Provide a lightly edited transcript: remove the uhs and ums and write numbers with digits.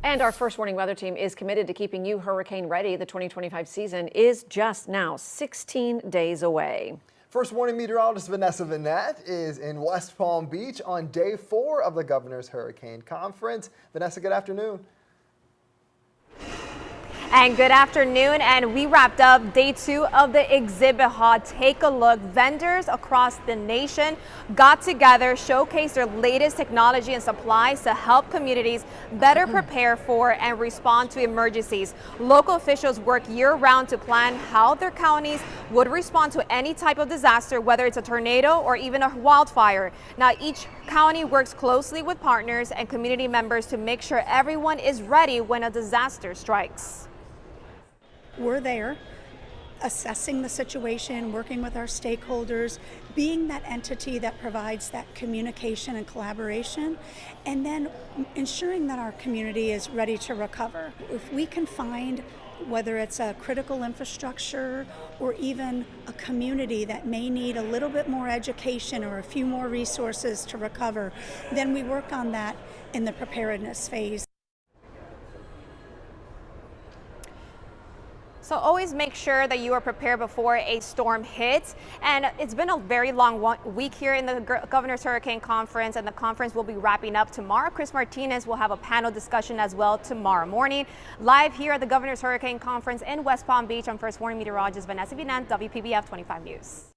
And our First Warning Weather Team is committed to keeping you hurricane ready. The 2025 season is just now 16 days away. First Warning meteorologist Vanessa Vinette is in West Palm Beach on day 4 of the Governor's Hurricane Conference. Vanessa, good afternoon. And good afternoon, and we wrapped up day 2 of the exhibit hall. Take a look. Vendors across the nation got together, showcased their latest technology and supplies to help communities better prepare for and respond to emergencies. Local officials work year-round to plan how their counties would respond to any type of disaster, whether it's a tornado or even a wildfire. Now, each county works closely with partners and community members to make sure everyone is ready when a disaster strikes. We're there assessing the situation, working with our stakeholders, being that entity that provides that communication and collaboration, and then ensuring that our community is ready to recover. If we can find, whether it's a critical infrastructure or even a community that may need a little bit more education or a few more resources to recover, then we work on that in the preparedness phase. So always make sure that you are prepared before a storm hits. And it's been a very long week here in the Governor's Hurricane Conference, and the conference will be wrapping up tomorrow. Chris Martinez will have a panel discussion as well tomorrow morning. Live here at the Governor's Hurricane Conference in West Palm Beach, I'm First Warning meteorologist Vanessa Vinette, WPBF 25 News.